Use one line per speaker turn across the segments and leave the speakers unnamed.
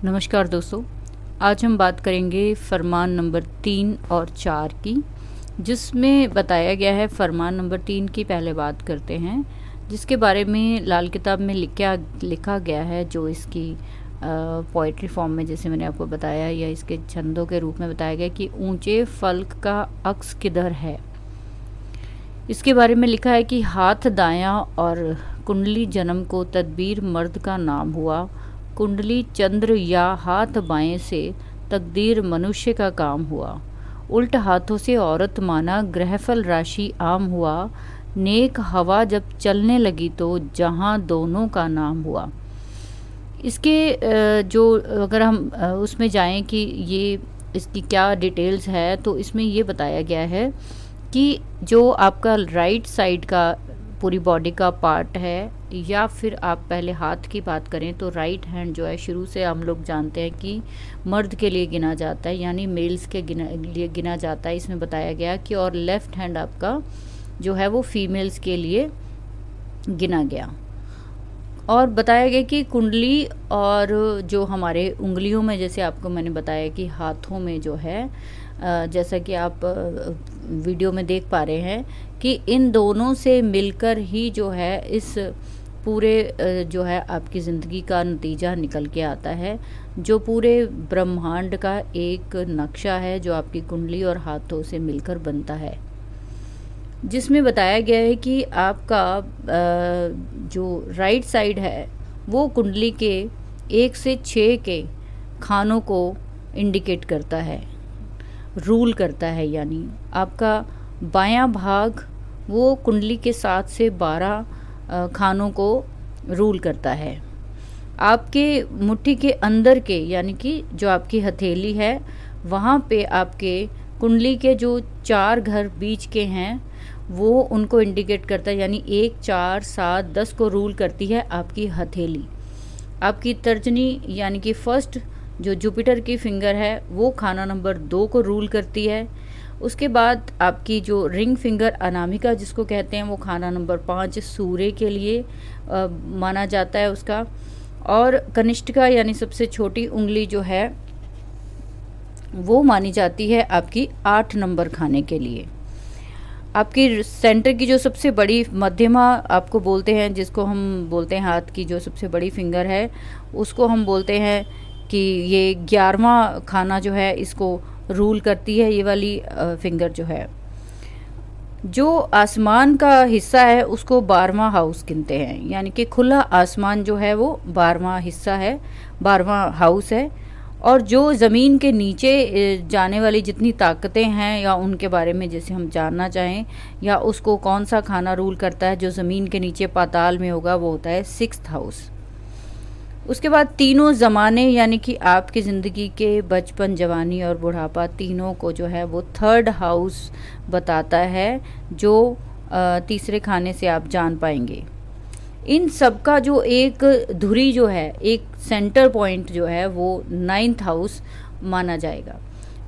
नमस्कार दोस्तों, आज हम बात करेंगे फरमान नंबर 3 और 4 की, जिसमें बताया गया है। फरमान नंबर 3 की पहले बात करते हैं, जिसके बारे में लाल किताब में लिखा गया है, जो इसकी पोइट्री फॉर्म में जैसे मैंने आपको बताया या इसके छंदों के रूप में बताया गया कि ऊंचे फल्क का अक्स किधर है। इसके बारे में लिखा है कि हाथ दायां और कुंडली जन्म को तदबीर मर्द का नाम हुआ, कुंडली चंद्र या हाथ बाएं से तकदीर मनुष्य का काम हुआ, उल्ट हाथों से औरत माना ग्रहफल राशि आम हुआ, नेक हवा जब चलने लगी तो जहां दोनों का नाम हुआ। इसके जो अगर हम उसमें जाएं कि ये इसकी क्या डिटेल्स है, तो इसमें ये बताया गया है कि जो आपका राइट साइड का पूरी बॉडी का पार्ट है, या फिर आप पहले हाथ की बात करें तो राइट हैंड जो है शुरू से हम लोग जानते हैं कि मर्द के लिए गिना जाता है, यानी मेल्स के लिए गिना जाता है। इसमें बताया गया कि और लेफ़्ट हैंड आपका जो है वो फीमेल्स के लिए गिना गया। और बताया गया कि कुंडली और जो हमारे उंगलियों में, जैसे आपको मैंने बताया कि हाथों में जो है, जैसा कि आप वीडियो में देख पा रहे हैं कि इन दोनों से मिलकर ही जो है इस पूरे जो है आपकी ज़िंदगी का नतीजा निकल के आता है, जो पूरे ब्रह्मांड का एक नक्शा है जो आपकी कुंडली और हाथों से मिलकर बनता है। जिसमें बताया गया है कि आपका जो राइट साइड है वो कुंडली के 1 से 6 के खानों को इंडिकेट करता है, रूल करता है। यानी आपका बायां भाग वो कुंडली के 7 से 12 खानों को रूल करता है। आपके मुट्ठी के अंदर के, यानी कि जो आपकी हथेली है, वहाँ पे आपके कुंडली के जो 4 घर बीच के हैं वो उनको इंडिकेट करता है, यानी 1, 4, 7, 10 को रूल करती है आपकी हथेली। आपकी तर्जनी यानी कि फर्स्ट जो जुपिटर की फिंगर है वो खाना नंबर 2 को रूल करती है। उसके बाद आपकी जो रिंग फिंगर अनामिका जिसको कहते हैं वो खाना नंबर 5 सूर्य के लिए माना जाता है उसका। और कनिष्ठिका यानी सबसे छोटी उंगली जो है वो मानी जाती है आपकी 8 नंबर खाने के लिए। आपकी सेंटर की जो सबसे बड़ी मध्यमा आपको बोलते हैं, जिसको हम बोलते हैं हाथ की जो सबसे बड़ी फिंगर है, उसको हम बोलते हैं कि ये 11वां खाना जो है इसको रूल करती है, ये वाली फिंगर जो है। जो आसमान का हिस्सा है उसको 12वां हाउस गिनते हैं, यानी कि खुला आसमान जो है वो 12वां हिस्सा है, 12वां हाउस है। और जो ज़मीन के नीचे जाने वाली जितनी ताकतें हैं या उनके बारे में जैसे हम जानना चाहें, या उसको कौन सा खाना रूल करता है जो ज़मीन के नीचे पाताल में होगा, वो होता है 6th हाउस। उसके बाद तीनों ज़माने, यानी कि आपकी ज़िंदगी के बचपन, जवानी और बुढ़ापा, तीनों को जो है वो 3rd हाउस बताता है, जो तीसरे खाने से आप जान पाएंगे। इन सब का जो एक धुरी जो है, एक सेंटर पॉइंट जो है वो 9th हाउस माना जाएगा।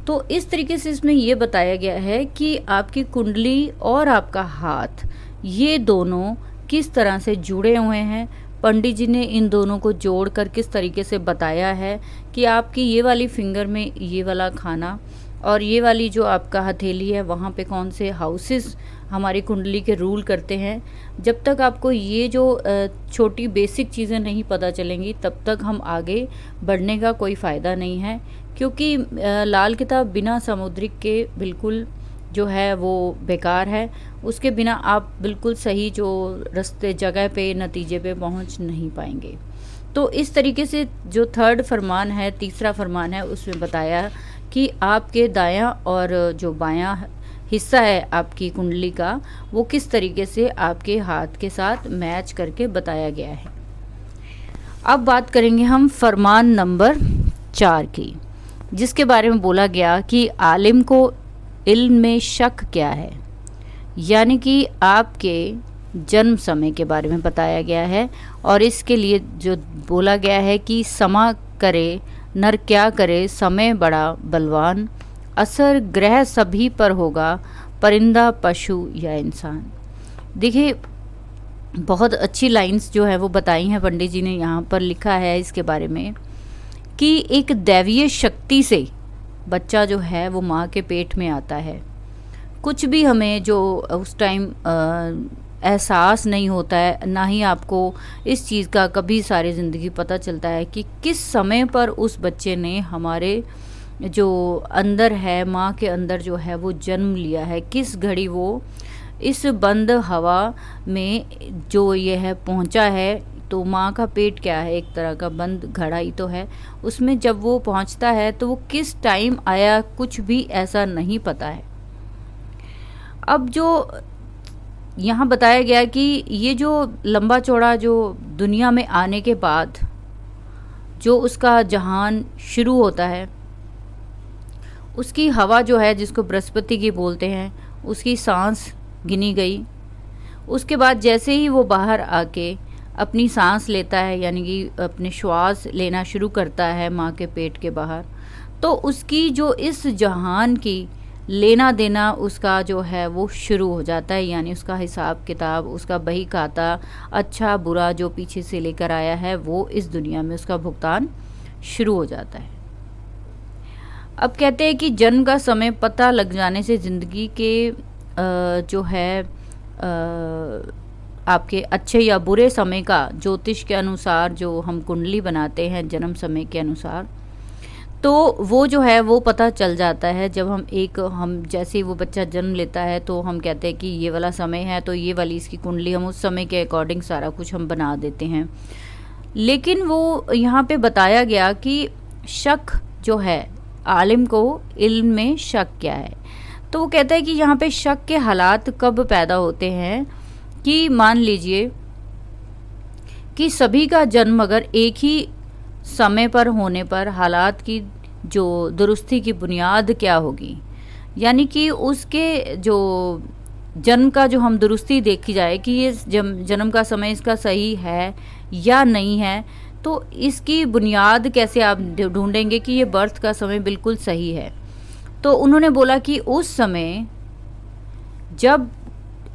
तो इस तरीके से इसमें ये बताया गया है कि आपकी कुंडली और आपका हाथ, ये दोनों किस तरह से जुड़े हुए हैं। पंडित जी ने इन दोनों को जोड़कर किस तरीके से बताया है कि आपकी ये वाली फिंगर में ये वाला खाना और ये वाली जो आपका हथेली है वहाँ पे कौन से हाउसेस हमारी कुंडली के रूल करते हैं। जब तक आपको ये जो छोटी बेसिक चीज़ें नहीं पता चलेंगी तब तक हम आगे बढ़ने का कोई फ़ायदा नहीं है, क्योंकि लाल किताब बिना सामुद्रिक के बिल्कुल जो है वो बेकार है। उसके बिना आप बिल्कुल सही जो रास्ते, जगह पे, नतीजे पे पहुंच नहीं पाएंगे। तो इस तरीके से जो 3rd फरमान है, तीसरा फरमान है, उसमें बताया कि आपके दायां और जो बायां हिस्सा है आपकी कुंडली का, वो किस तरीके से आपके हाथ के साथ मैच करके बताया गया है। अब बात करेंगे हम फरमान नंबर 4 की, जिसके बारे में बोला गया कि आलिम को इल्म में शक क्या है, यानी कि आपके जन्म समय के बारे में बताया गया है। और इसके लिए जो बोला गया है कि समा करे नर क्या करे, समय बड़ा बलवान, असर ग्रह सभी पर होगा, परिंदा पशु या इंसान। देखिए, बहुत अच्छी लाइंस जो है वो बताई हैं पंडित जी ने, यहाँ पर लिखा है इसके बारे में कि एक दैवीय शक्ति से बच्चा जो है वो माँ के पेट में आता है। कुछ भी हमें जो उस टाइम एहसास नहीं होता है, ना ही आपको इस चीज़ का कभी सारी ज़िंदगी पता चलता है कि किस समय पर उस बच्चे ने हमारे जो अंदर है, माँ के अंदर जो है वो जन्म लिया है, किस घड़ी वो इस बंद हवा में जो ये है पहुँचा है। तो माँ का पेट क्या है, एक तरह का बंद घड़ा ही तो है, उसमें जब वो पहुँचता है तो वो किस टाइम आया कुछ भी ऐसा नहीं पता है। अब जो यहाँ बताया गया कि ये जो लंबा चौड़ा जो दुनिया में आने के बाद जो उसका जहान शुरू होता है, उसकी हवा जो है जिसको बृहस्पति की बोलते हैं, उसकी सांस गिनी गई। उसके बाद जैसे ही वो बाहर आके अपनी सांस लेता है, यानी कि अपने श्वास लेना शुरू करता है माँ के पेट के बाहर, तो उसकी जो इस जहान की लेना देना उसका जो है वो शुरू हो जाता है। यानी उसका हिसाब किताब, उसका बही खाता, अच्छा बुरा जो पीछे से लेकर आया है वो इस दुनिया में उसका भुगतान शुरू हो जाता है। अब कहते हैं कि जन्म का समय पता लग जाने से ज़िंदगी के जो है आपके अच्छे या बुरे समय का ज्योतिष के अनुसार जो हम कुंडली बनाते हैं जन्म समय के अनुसार, तो वो जो है वो पता चल जाता है। जब हम जैसे ही वो बच्चा जन्म लेता है तो हम कहते हैं कि ये वाला समय है, तो ये वाली इसकी कुंडली हम उस समय के अकॉर्डिंग सारा कुछ हम बना देते हैं। लेकिन वो यहाँ पे बताया गया कि शक जो है, आलिम को इल्म में शक क्या है, तो वो कहता है कि यहाँ पे शक के हालात कब पैदा होते हैं कि मान लीजिए कि सभी का जन्म अगर एक ही समय पर होने पर हालात की जो दुरुस्ती की बुनियाद क्या होगी, यानी कि उसके जो जन्म का जो हम दुरुस्ती देखी जाए कि ये जन्म का समय इसका सही है या नहीं है, तो इसकी बुनियाद कैसे आप ढूंढेंगे कि ये बर्थ का समय बिल्कुल सही है। तो उन्होंने बोला कि उस समय जब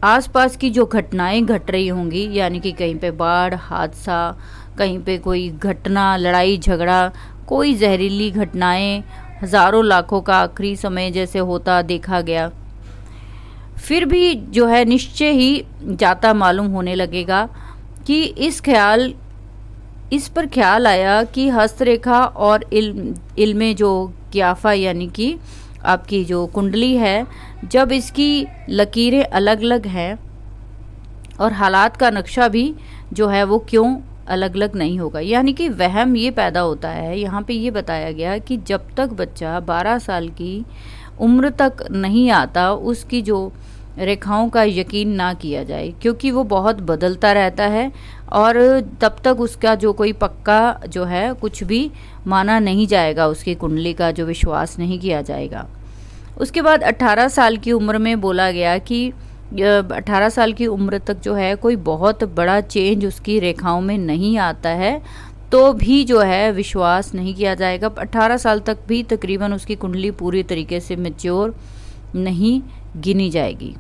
आसपास की जो घटनाएं घट रही होंगी, यानी कि कहीं पे बाढ़, हादसा, कहीं पे कोई घटना, लड़ाई झगड़ा, कोई जहरीली घटनाएं, हज़ारों लाखों का आखिरी समय जैसे होता देखा गया, फिर भी जो है निश्चय ही जाता मालूम होने लगेगा कि इस पर ख्याल आया कि हस्तरेखा और इल्मे जो क्याफा, यानी कि आपकी जो कुंडली है, जब इसकी लकीरें अलग अलग हैं और हालात का नक्शा भी जो है वो क्यों अलग अलग नहीं होगा। यानी कि वहम ये पैदा होता है। यहाँ पे ये बताया गया कि जब तक बच्चा 12 साल की उम्र तक नहीं आता उसकी जो रेखाओं का यकीन ना किया जाए, क्योंकि वो बहुत बदलता रहता है और तब तक उसका जो कोई पक्का जो है कुछ भी माना नहीं जाएगा, उसकी कुंडली का जो विश्वास नहीं किया जाएगा। उसके बाद 18 साल की उम्र में बोला गया कि 18 साल की उम्र तक जो है कोई बहुत बड़ा चेंज उसकी रेखाओं में नहीं आता है, तो भी जो है विश्वास नहीं किया जाएगा। 18 साल तक भी तकरीबन उसकी कुंडली पूरी तरीके से मैच्योर नहीं गिनी जाएगी।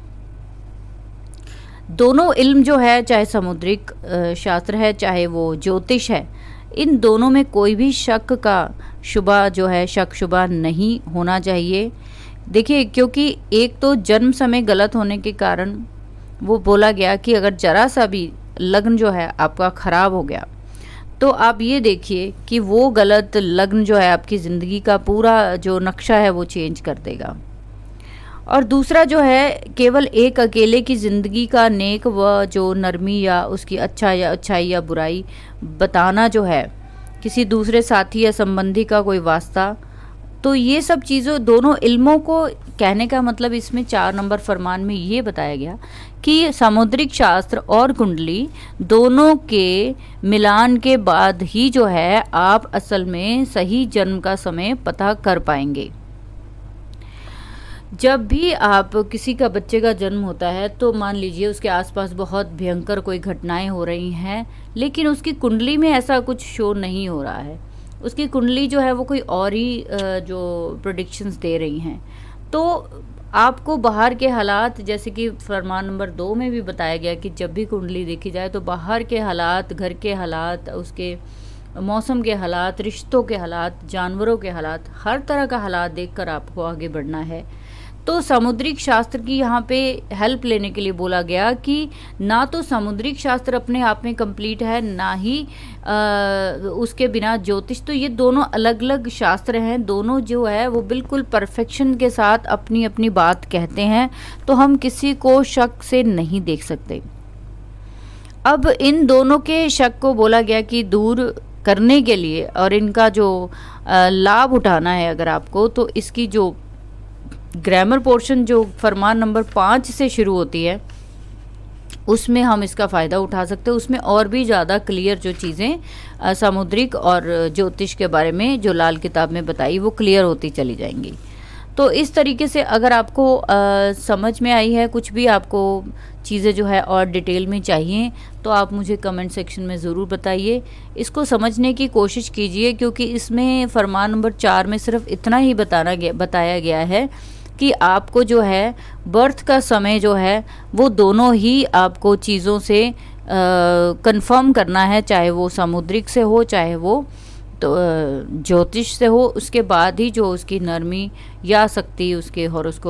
दोनों इल्म जो है, चाहे समुद्रिक शास्त्र है चाहे वो ज्योतिष है, इन दोनों में कोई भी शक का शुबा जो है, शक शुबा नहीं होना चाहिए। देखिए, क्योंकि एक तो जन्म समय गलत होने के कारण वो बोला गया कि अगर जरा सा भी लग्न जो है आपका ख़राब हो गया तो आप ये देखिए कि वो गलत लग्न जो है आपकी ज़िंदगी का पूरा जो नक्शा है वो चेंज कर देगा। और दूसरा जो है, केवल एक अकेले की ज़िंदगी का नेक व जो नरमी या उसकी अच्छाई या बुराई बताना जो है, किसी दूसरे साथी या संबंधी का कोई वास्ता, तो ये सब चीज़ों दोनों इल्मों को कहने का मतलब इसमें 4 नंबर फरमान में ये बताया गया कि सामुद्रिक शास्त्र और कुंडली दोनों के मिलान के बाद ही जो है आप असल में सही जन्म का समय पता कर पाएंगे। जब भी आप किसी का बच्चे का जन्म होता है तो मान लीजिए उसके आसपास बहुत भयंकर कोई घटनाएं हो रही हैं, लेकिन उसकी कुंडली में ऐसा कुछ शो नहीं हो रहा है, उसकी कुंडली जो है वो कोई और ही जो प्रेडिक्शंस दे रही हैं, तो आपको बाहर के हालात, जैसे कि फरमान नंबर 2 में भी बताया गया कि जब भी कुंडली देखी जाए तो बाहर के हालात, घर के हालात, उसके मौसम के हालात, रिश्तों के हालात, जानवरों के हालात, हर तरह का हालात देखकर आपको आगे बढ़ना है। तो सामुद्रिक शास्त्र की यहाँ पे हेल्प लेने के लिए बोला गया कि ना तो सामुद्रिक शास्त्र अपने आप में कंप्लीट है, ना ही उसके बिना ज्योतिष। तो ये दोनों अलग अलग शास्त्र हैं, दोनों जो है वो बिल्कुल परफेक्शन के साथ अपनी अपनी बात कहते हैं, तो हम किसी को शक से नहीं देख सकते। अब इन दोनों के शक को बोला गया कि दूर करने के लिए और इनका जो लाभ उठाना है अगर आपको, तो इसकी जो ग्रामर पोर्शन जो फरमान नंबर 5 से शुरू होती है उसमें हम इसका फ़ायदा उठा सकते हैं। उसमें और भी ज़्यादा क्लियर जो चीज़ें सामुद्रिक और ज्योतिष के बारे में जो लाल किताब में बताई वो क्लियर होती चली जाएंगी। तो इस तरीके से अगर आपको समझ में आई है, कुछ भी आपको चीज़ें जो है और डिटेल में चाहिए, तो आप मुझे कमेंट सेक्शन में ज़रूर बताइए। इसको समझने की कोशिश कीजिए, क्योंकि इसमें फरमान नंबर 4 में सिर्फ इतना ही बताया गया है कि आपको जो है बर्थ का समय जो है वो दोनों ही आपको चीज़ों से कंफर्म करना है, चाहे वो सामुद्रिक से हो चाहे वो तो ज्योतिष से हो। उसके बाद ही जो उसकी नरमी या शक्ति उसके हॉरोस्कोप